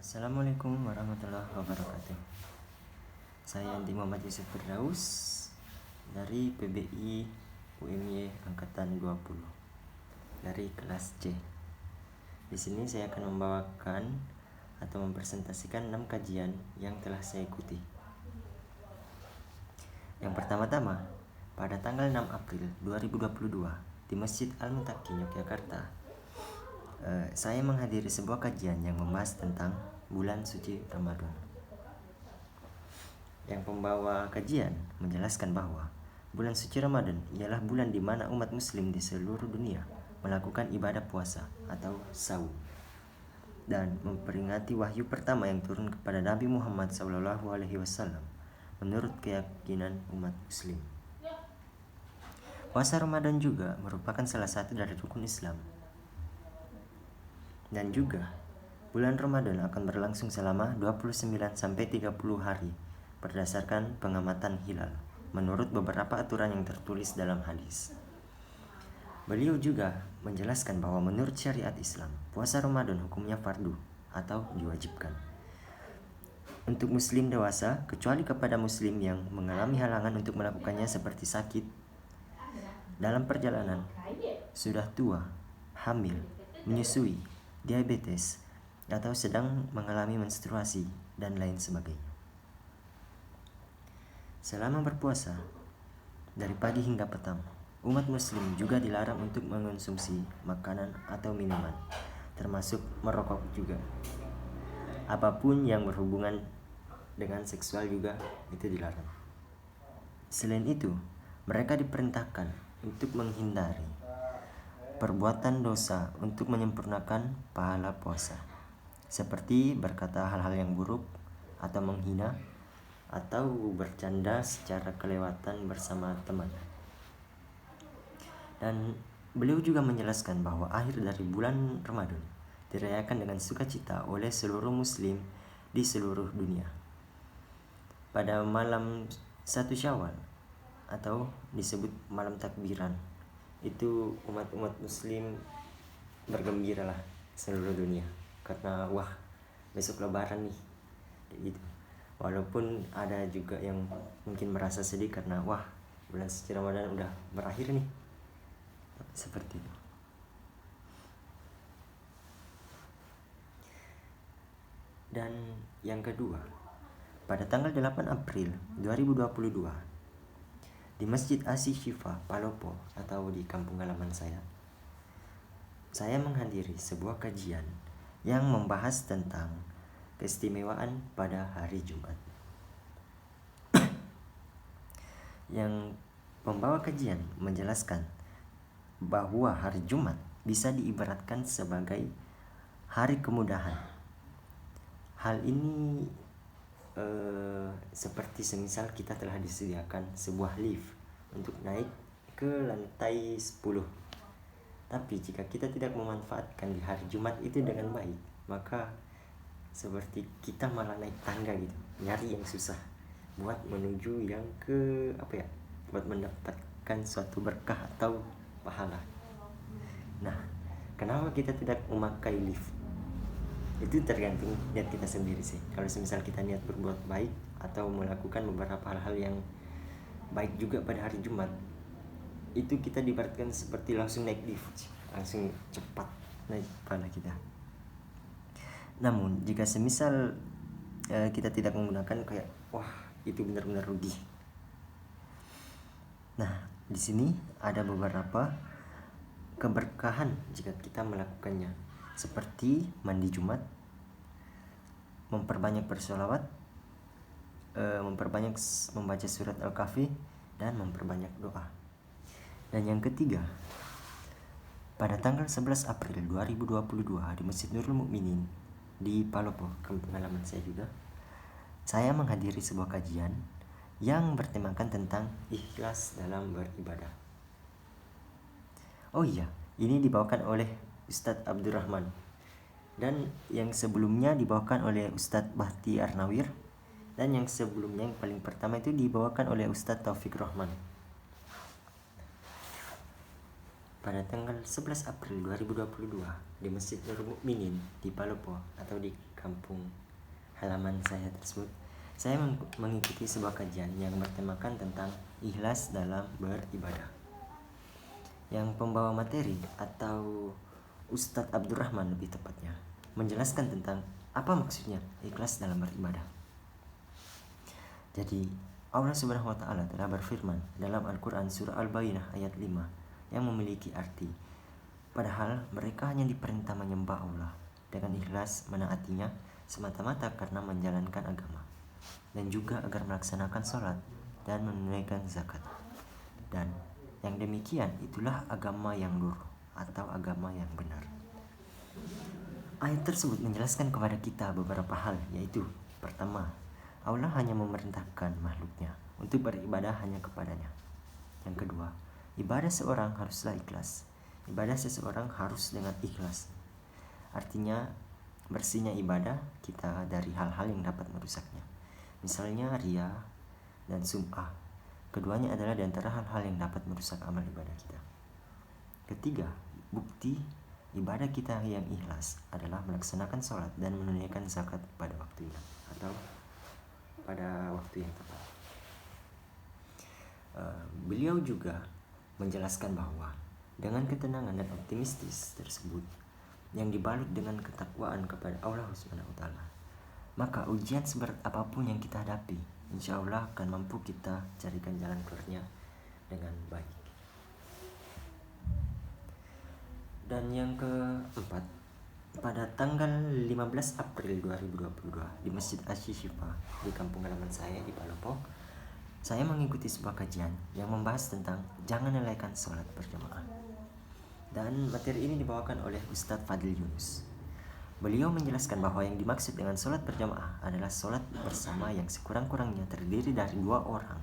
Assalamualaikum warahmatullahi wabarakatuh. Saya Andi Muhammad Yusuf Firdaus dari PBI UMY Angkatan 20 dari kelas C. Di sini saya akan membawakan atau mempresentasikan 6 kajian yang telah saya ikuti. Yang pertama-tama, pada tanggal 6 April 2022 di Masjid Al-Muttaqin Yogyakarta, saya menghadiri sebuah kajian yang membahas tentang bulan suci Ramadan. Yang pembawa kajian menjelaskan bahwa bulan suci Ramadan ialah bulan di mana umat muslim di seluruh dunia melakukan ibadah puasa atau saum dan memperingati wahyu pertama yang turun kepada Nabi Muhammad SAW menurut keyakinan umat muslim. Puasa Ramadan juga merupakan salah satu dari rukun Islam. Dan juga bulan Ramadan akan berlangsung selama 29-30 hari berdasarkan pengamatan hilal menurut beberapa aturan yang tertulis dalam hadis. Beliau juga menjelaskan bahwa menurut syariat Islam, puasa Ramadan hukumnya fardu atau diwajibkan untuk muslim dewasa, kecuali kepada muslim yang mengalami halangan untuk melakukannya seperti sakit, dalam perjalanan, sudah tua, hamil, menyusui, diabetes, atau sedang mengalami menstruasi, dan lain sebagainya. Selama berpuasa, dari pagi hingga petang, umat muslim juga dilarang untuk mengonsumsi makanan atau minuman, termasuk merokok juga. Apapun yang berhubungan dengan seksual juga itu dilarang. Selain itu, mereka diperintahkan untuk menghindari perbuatan dosa untuk menyempurnakan pahala puasa, seperti berkata hal-hal yang buruk atau menghina atau bercanda secara kelewatan bersama teman. Dan beliau juga menjelaskan bahwa akhir dari bulan Ramadan dirayakan dengan sukacita oleh seluruh muslim di seluruh dunia. Pada malam 1 Syawal atau disebut malam takbiran, itu umat-umat muslim bergembiralah seluruh dunia karena wah besok lebaran nih gitu. Walaupun ada juga yang mungkin merasa sedih karena wah bulan suci Ramadan udah berakhir nih, seperti itu. Dan yang kedua, pada tanggal 8 April 2022 di Masjid Asy-Syifa Palopo atau di kampung halaman saya menghadiri sebuah kajian yang membahas tentang keistimewaan pada hari Jumat. Yang pembawa kajian menjelaskan bahwa hari Jumat bisa diibaratkan sebagai hari kemudahan. Hal ini seperti semisal kita telah disediakan sebuah lift untuk naik ke lantai 10. Tapi jika kita tidak memanfaatkan di hari Jumat itu dengan baik, maka seperti kita malah naik tangga gitu, nyari yang susah buat menuju yang buat mendapatkan suatu berkah atau pahala. Nah, kenapa kita tidak memakai lift? Itu tergantung niat kita sendiri sih. Kalau semisal kita niat berbuat baik atau melakukan beberapa hal-hal yang baik juga pada hari Jumat, itu kita diibaratkan seperti langsung naik lift, langsung cepat naik pahala kita. Namun jika semisal kita tidak menggunakan, kayak wah itu benar-benar rugi. Nah, di sini ada beberapa keberkahan jika kita melakukannya, seperti mandi Jumat, memperbanyak bersolawat, memperbanyak membaca surat Al-Kahfi, dan memperbanyak doa. Dan yang ketiga, pada tanggal 11 April 2022 di Masjid Nurul Mukminin di Palopo, kampung halaman saya juga, saya menghadiri sebuah kajian yang bertemakan tentang ikhlas dalam beribadah. Oh iya, ini dibawakan oleh Ustadz Abdurrahman, dan yang sebelumnya dibawakan oleh Ustadz Bahti Arnawir, dan yang sebelumnya yang paling pertama itu dibawakan oleh Ustadz Taufik Rahman. Pada tanggal 11 April 2022 di Masjid Nurul Mukminin di Palopo atau di kampung halaman saya tersebut, saya mengikuti sebuah kajian yang bertemakan tentang ikhlas dalam beribadah. Yang pembawa materi atau Ustadz Abdurrahman lebih tepatnya menjelaskan tentang apa maksudnya ikhlas dalam beribadah. Jadi Allah Subhanahu wa taala telah berfirman dalam Al-Qur'an surah Al-Baqarah ayat 5 yang memiliki arti, padahal mereka hanya diperintah menyembah Allah dengan ikhlas menaatinya semata-mata karena menjalankan agama, dan juga agar melaksanakan sholat dan menunaikan zakat. Dan yang demikian itulah agama yang lurus atau agama yang benar. Ayat tersebut menjelaskan kepada kita beberapa hal, yaitu pertama, Allah hanya memerintahkan makhluknya untuk beribadah hanya kepadanya. Yang kedua, ibadah seorang haruslah ikhlas. Ibadah seseorang harus dengan ikhlas. Artinya bersihnya ibadah kita dari hal-hal yang dapat merusaknya. Misalnya riya dan sum'ah. Keduanya adalah di antara hal-hal yang dapat merusak amal ibadah kita. Ketiga, bukti ibadah kita yang ikhlas adalah melaksanakan sholat dan menunaikan zakat pada waktunya atau pada waktu yang tepat. Beliau juga menjelaskan bahwa dengan ketenangan dan optimistis tersebut yang dibalut dengan ketakwaan kepada Allah Subhanahu wa taala, maka ujian seberat apapun yang kita hadapi, insya Allah akan mampu kita carikan jalan keluarnya dengan baik. Dan yang keempat, pada tanggal 15 April 2022 di Masjid Asy-Syifa di kampung halaman saya di Palopo, saya mengikuti sebuah kajian yang membahas tentang jangan lalaikan sholat berjamaah. Dan materi ini dibawakan oleh Ustadz Fadil Yunus. Beliau menjelaskan bahwa yang dimaksud dengan sholat berjamaah adalah sholat bersama yang sekurang-kurangnya terdiri dari 2 orang,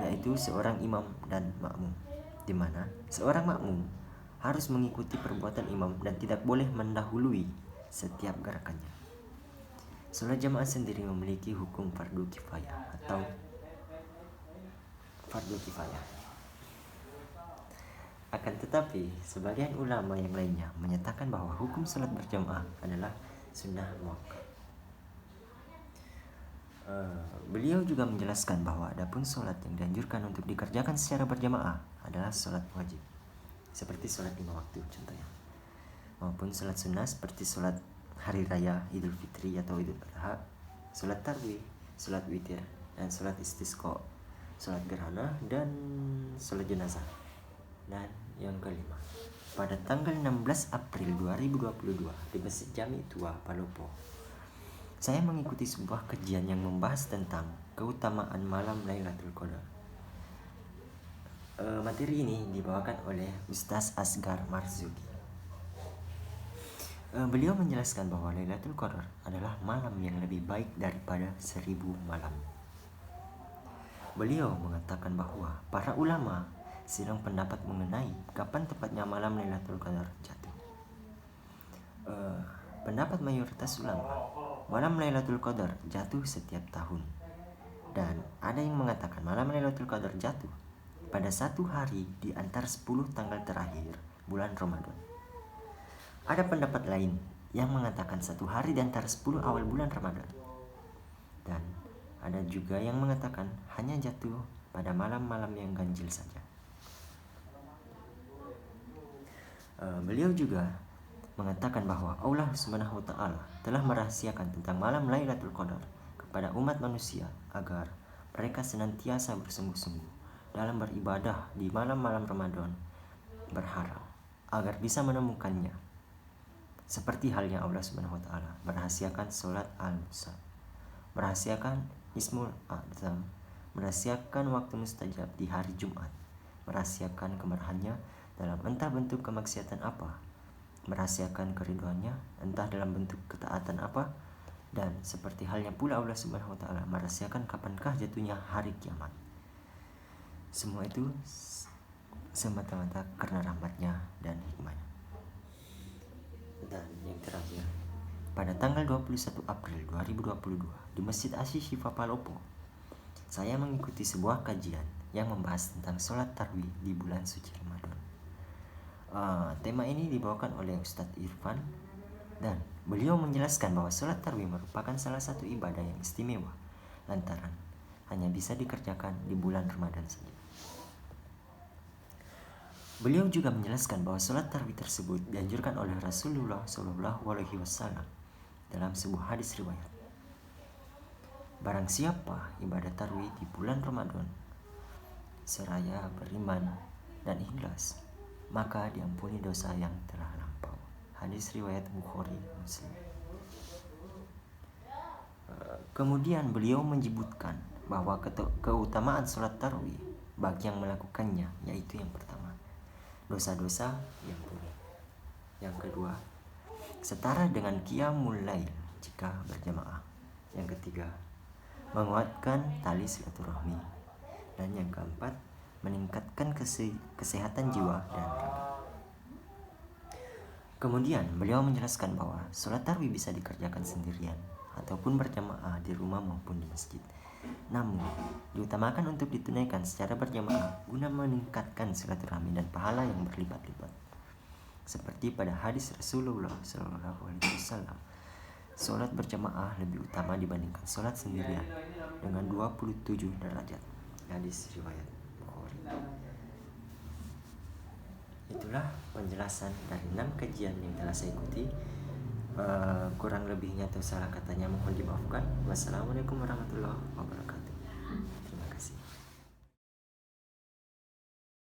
yaitu seorang imam dan makmum, di mana seorang makmum harus mengikuti perbuatan imam dan tidak boleh mendahului setiap gerakannya. Sholat jamaah sendiri memiliki hukum fardu kifayah atau fardu kifayah. Akan tetapi, sebagian ulama yang lainnya menyatakan bahwa hukum sholat berjamaah adalah sunnah muakkad. Beliau juga menjelaskan bahwa adapun sholat yang dianjurkan untuk dikerjakan secara berjamaah adalah sholat wajib, seperti sholat 5 waktu contohnya, maupun sholat sunnah seperti sholat hari raya Idul Fitri atau Idul Adha, sholat tarawih, sholat witir, dan sholat istisqa, sholat gerhana, dan sholat jenazah. Dan yang kelima, pada tanggal 16 April 2022 di Masjid Jami Tua Palopo, saya mengikuti sebuah kajian yang membahas tentang keutamaan malam Lailatul Qadar. Materi ini dibawakan oleh Ustaz Asgar Marzuki. Beliau menjelaskan bahwa Lailatul Qadar adalah malam yang lebih baik daripada 1000 malam. Beliau mengatakan bahwa para ulama silang pendapat mengenai kapan tepatnya malam Lailatul Qadar jatuh. Pendapat mayoritas ulama, malam Lailatul Qadar jatuh setiap tahun. Dan ada yang mengatakan malam Lailatul Qadar jatuh pada satu hari di antara 10 tanggal terakhir bulan Ramadan. Ada pendapat lain yang mengatakan satu hari di antara 10 awal bulan Ramadan. Dan ada juga yang mengatakan hanya jatuh pada malam-malam yang ganjil saja. Beliau juga mengatakan bahwa Allah Subhanahu wa taala telah merahasiakan tentang malam Lailatul Qadar kepada umat manusia agar mereka senantiasa bersungguh-sungguh dalam beribadah di malam-malam Ramadan, berharap agar bisa menemukannya. Seperti halnya Allah Subhanahu wa taala merahasiakan salat al-Musa, merahasiakan Ismul A'zam, merahasiakan waktu mustajab di hari Jumat, merahasiakan kemarahannya dalam entah bentuk kemaksiatan apa, merahasiakan keriduannya entah dalam bentuk ketaatan apa, dan seperti halnya pula Allah Subhanahu wa taala merahasiakan kapankah jatuhnya hari kiamat. Semua itu semata-mata karena rahmatnya dan hikmahnya. Dan yang terakhir, pada tanggal 21 April 2022 di Masjid Asy-Syifa Palopo, saya mengikuti sebuah kajian yang membahas tentang sholat tarawih di bulan suci Ramadan. Tema ini dibawakan oleh Ustadz Irfan Dan beliau menjelaskan bahwa sholat tarawih merupakan salah satu ibadah yang istimewa lantaran hanya bisa dikerjakan di bulan Ramadan saja. Beliau juga menjelaskan bahwa sholat tarawih tersebut dianjurkan oleh Rasulullah SAW dalam sebuah hadis riwayat. Barang siapa ibadah tarawih di bulan Ramadan seraya beriman dan ikhlas, maka diampuni dosa yang telah lampau. Hadis riwayat Bukhari Muslim. Kemudian beliau menyebutkan bahwa keutamaan sholat tarawih bagi yang melakukannya, yaitu yang pertama, dosa-dosa diampuni. Yang kedua, setara dengan qiyamul lail jika berjamaah. Yang ketiga, menguatkan tali silaturahmi. Dan yang keempat, meningkatkan kesehatan jiwa dan raga. Kemudian beliau menjelaskan bahwa sholat tarawih bisa dikerjakan sendirian ataupun berjamaah di rumah maupun di masjid. Namun, diutamakan untuk ditunaikan secara berjamaah guna meningkatkan silaturahmi dan pahala yang berlipat-lipat. Seperti pada hadis Rasulullah SAW, sholat berjamaah lebih utama dibandingkan sholat sendirian dengan 27 derajat. Hadis riwayat Bukhari. Itulah penjelasan dari 6 kajian yang telah saya ikuti. Kurang lebihnya atau salah katanya mohon dimaafkan. Wassalamualaikum warahmatullahi wabarakatuh.